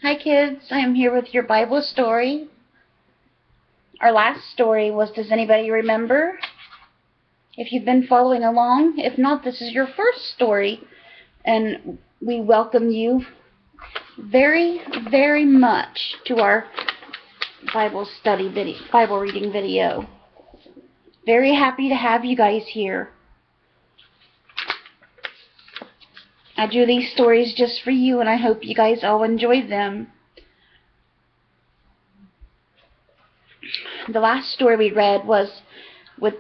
Hi kids, I am here with your Bible story. Our last story was, does anybody remember? If you've been following along, if not, this is your first story, and we welcome you very, very much to our Bible study video, Bible reading video. Very happy to have you guys here. I do these stories just for you, and I hope you guys all enjoy them. The last story we read was with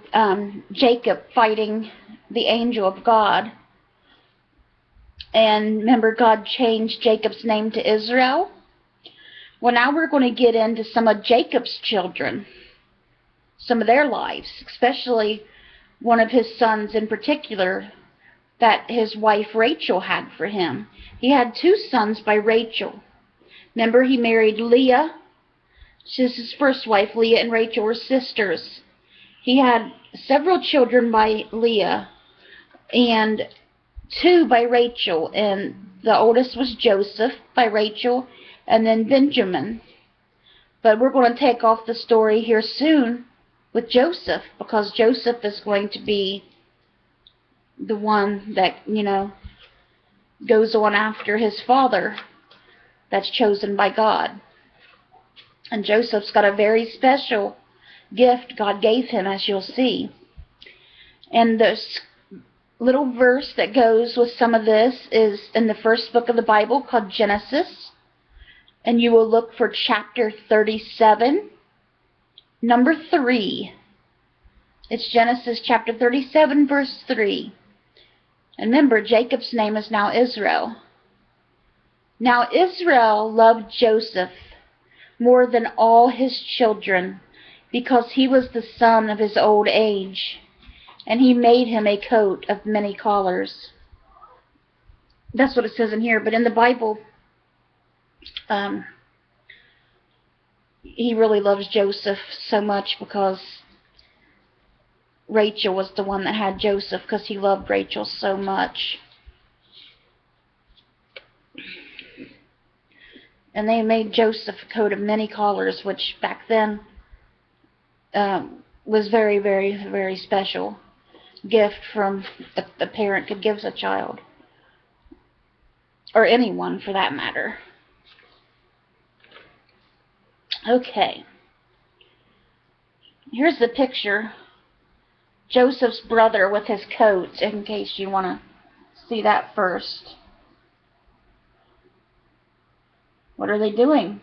Jacob fighting the angel of God. And remember, God changed Jacob's name to Israel. Well, now we're going to get into some of Jacob's children, some of their lives, especially one of his sons in particular that his wife Rachel had for him. He had two sons by Rachel. Remember, he married Leah. She's his first wife. Leah and Rachel were sisters. He had several children by Leah and two by Rachel, and the oldest was Joseph by Rachel, and then Benjamin. But we're going to take off the story here soon with Joseph, because Joseph is going to be the one that, goes on after his father that's chosen by God. And Joseph's got a very special gift God gave him, as you'll see. And this little verse that goes with some of this is in the first book of the Bible called Genesis. And you will look for chapter 37, number 3. It's Genesis chapter 37, verse 3. And remember, Jacob's name is now Israel. Now Israel loved Joseph more than all his children, because he was the son of his old age, and he made him a coat of many colors. That's what it says in here, but in the Bible, he really loves Joseph so much because Rachel was the one that had Joseph, because he loved Rachel so much. And they made Joseph a coat of many colors, which back then was very, very, very special gift from a parent could give a child, or anyone for that matter. Okay, here's the picture. Joseph's brother with his coat, in case you want to see that first. What are they doing?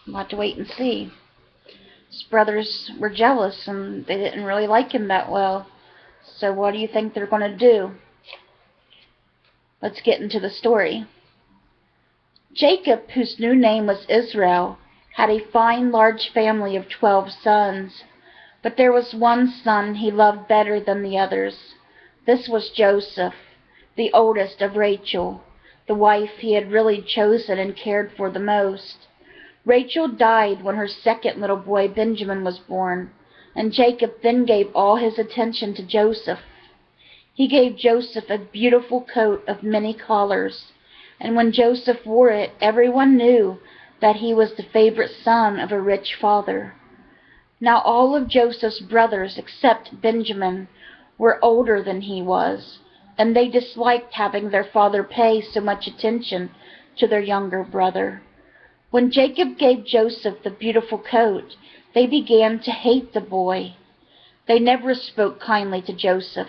We'll have to wait and see. His brothers were jealous and they didn't really like him that well. So what do you think they're going to do? Let's get into the story. Jacob, whose new name was Israel, had a fine large family of 12 sons. But there was one son he loved better than the others. This was Joseph, the oldest of Rachel, the wife he had really chosen and cared for the most. Rachel died when her second little boy Benjamin was born, and Jacob then gave all his attention to Joseph. He gave Joseph a beautiful coat of many colors, and when Joseph wore it, everyone knew that he was the favorite son of a rich father. Now all of Joseph's brothers, except Benjamin, were older than he was, and they disliked having their father pay so much attention to their younger brother. When Jacob gave Joseph the beautiful coat, they began to hate the boy. They never spoke kindly to Joseph.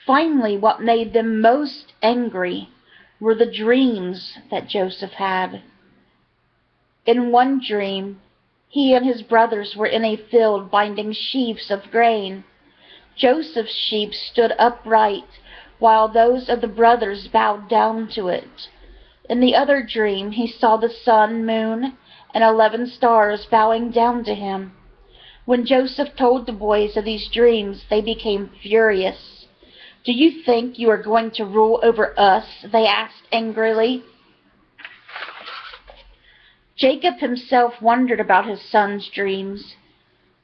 Finally, what made them most angry were the dreams that Joseph had. In one dream, he and his brothers were in a field binding sheaves of grain. Joseph's sheep stood upright, while those of the brothers bowed down to it. In the other dream, he saw the sun, moon, and 11 stars bowing down to him. When Joseph told the boys of these dreams, they became furious. "Do you think you are going to rule over us?" they asked angrily. Jacob himself wondered about his son's dreams.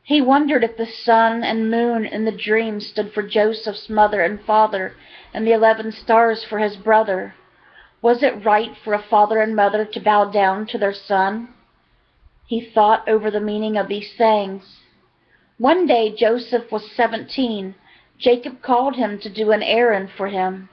He wondered if the sun and moon in the dream stood for Joseph's mother and father, and the 11 stars for his brother. Was it right for a father and mother to bow down to their son? He thought over the meaning of these sayings. One day Joseph was 17. Jacob called him to do an errand for him.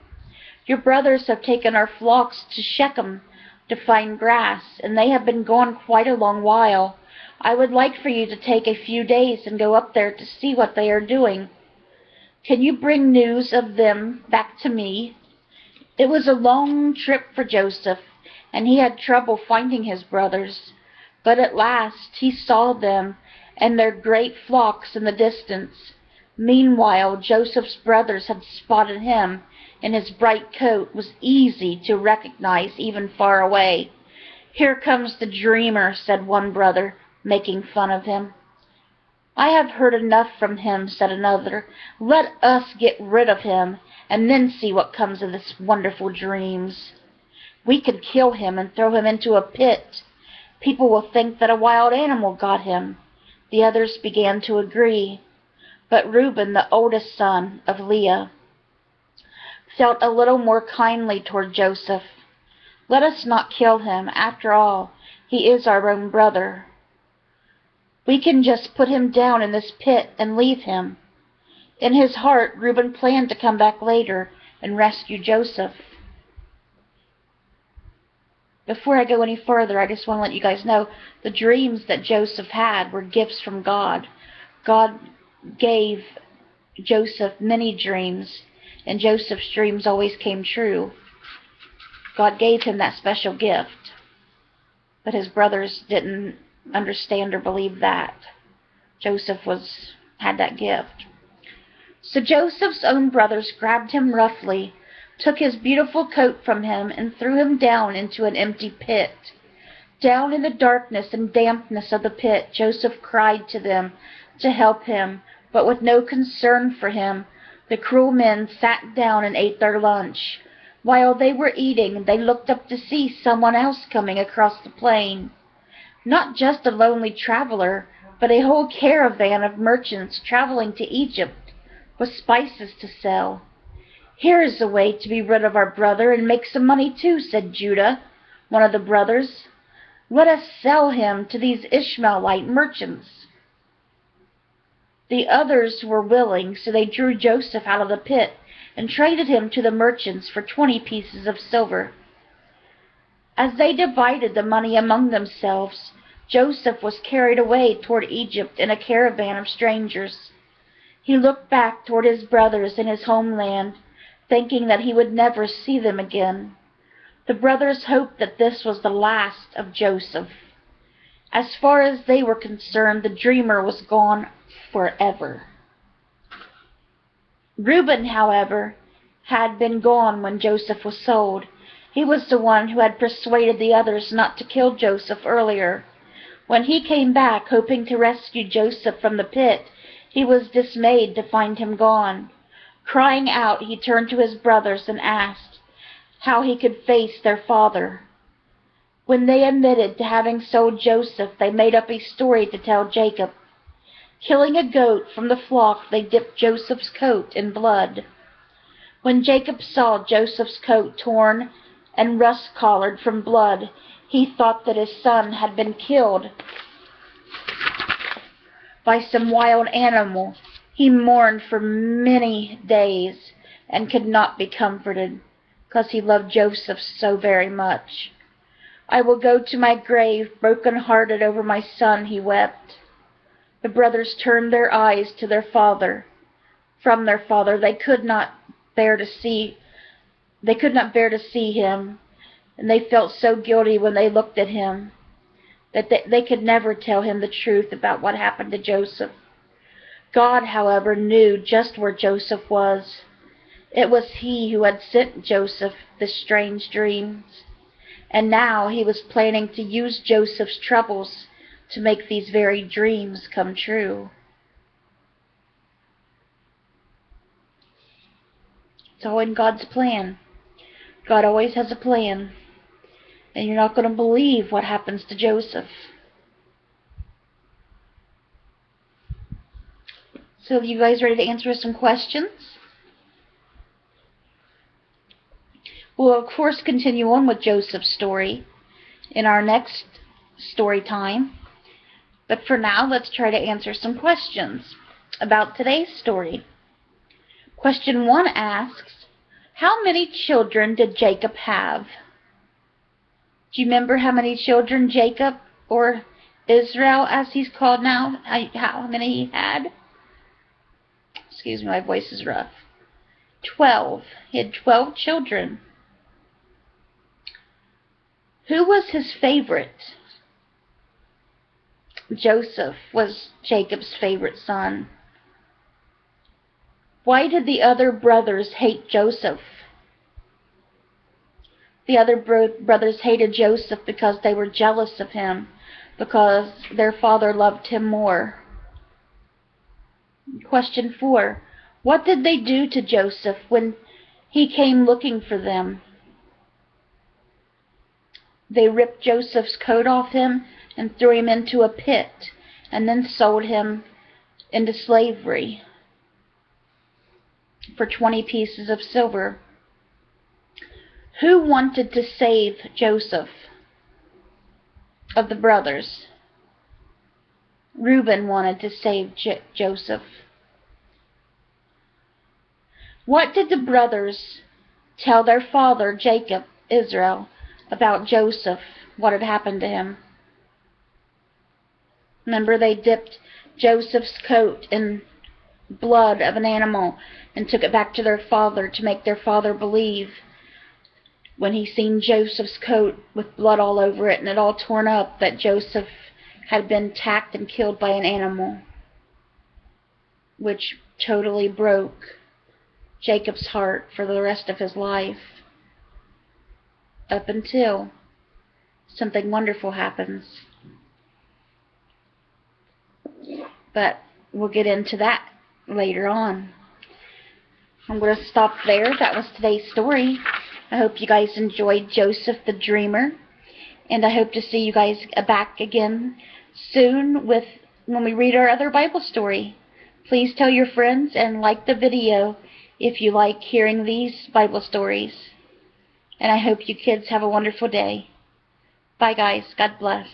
"Your brothers have taken our flocks to Shechem to find grass, and they have been gone quite a long while. I would like for you to take a few days and go up there to see what they are doing. Can you bring news of them back to me?" It was a long trip for Joseph, and he had trouble finding his brothers. But at last he saw them and their great flocks in the distance. Meanwhile, Joseph's brothers had spotted him, and his bright coat was easy to recognize even far away. "Here comes the dreamer," said one brother, making fun of him. "I have heard enough from him," said another. "Let us get rid of him, and then see what comes of his wonderful dreams. We could kill him and throw him into a pit. People will think that a wild animal got him." The others began to agree. But Reuben, the oldest son of Leah, felt a little more kindly toward Joseph. "Let us not kill him. After all, he is our own brother. We can just put him down in this pit and leave him." In his heart, Reuben planned to come back later and rescue Joseph. Before I go any further, I just want to let you guys know the dreams that Joseph had were gifts from God. God gave Joseph many dreams, and Joseph's dreams always came true. God gave him that special gift, but his brothers didn't understand or believe that Joseph had that gift. So Joseph's own brothers grabbed him roughly, took his beautiful coat from him, and threw him down into an empty pit. Down in the darkness and dampness of the pit, Joseph cried to them to help him, but with no concern for him, the cruel men sat down and ate their lunch. While they were eating, they looked up to see someone else coming across the plain. Not just a lonely traveler, but a whole caravan of merchants traveling to Egypt with spices to sell. "Here is a way to be rid of our brother and make some money too," said Judah, one of the brothers. "Let us sell him to these Ishmaelite merchants." The others were willing, so they drew Joseph out of the pit and traded him to the merchants for 20 pieces of silver. As they divided the money among themselves, Joseph was carried away toward Egypt in a caravan of strangers. He looked back toward his brothers in his homeland, thinking that he would never see them again. The brothers hoped that this was the last of Joseph. As far as they were concerned, the dreamer was gone forever. Reuben, however, had been gone when Joseph was sold. He was the one who had persuaded the others not to kill Joseph earlier. When he came back, hoping to rescue Joseph from the pit, he was dismayed to find him gone. Crying out, he turned to his brothers and asked how he could face their father. When they admitted to having sold Joseph, they made up a story to tell Jacob. Killing a goat from the flock, they dipped Joseph's coat in blood. When Jacob saw Joseph's coat torn and rust-colored from blood, he thought that his son had been killed by some wild animal. He mourned for many days and could not be comforted, because he loved Joseph so very much. "I will go to my grave broken-hearted over my son," he wept. The brothers turned their eyes to their father. From their father, they could not bear to see him, and they felt so guilty when they looked at him that they could never tell him the truth about what happened to Joseph. God, however, knew just where Joseph was. It was he who had sent Joseph the strange dreams, and now he was planning to use Joseph's troubles to make these very dreams come true. It's all in God's plan. God always has a plan. And you're not going to believe what happens to Joseph. So you guys ready to answer some questions? We'll, of course, continue on with Joseph's story in our next story time. But for now, let's try to answer some questions about today's story. Question 1 asks, how many children did Jacob have? Do you remember how many children Jacob, or Israel as he's called now, how many he had? Excuse me, my voice is rough. 12. He had 12 children. Who was his favorite? Joseph was Jacob's favorite son. Why did the other brothers hate Joseph? The other brothers hated Joseph because they were jealous of him, because their father loved him more. Question 4. What did they do to Joseph when he came looking for them? They ripped Joseph's coat off him and threw him into a pit, and then sold him into slavery for 20 pieces of silver. Who wanted to save Joseph of the brothers? Reuben wanted to save Joseph. What did the brothers tell their father, Jacob, Israel, about Joseph, what had happened to him? Remember, they dipped Joseph's coat in blood of an animal and took it back to their father to make their father believe, when he seen Joseph's coat with blood all over it and it all torn up, that Joseph had been attacked and killed by an animal, which totally broke Jacob's heart for the rest of his life, up until something wonderful happens. But we'll get into that later on. I'm going to stop there. That was today's story. I hope you guys enjoyed Joseph the Dreamer, and I hope to see you guys back again soon when we read our other Bible story. Please tell your friends and like the video if you like hearing these Bible stories. And I hope you kids have a wonderful day. Bye guys. God bless.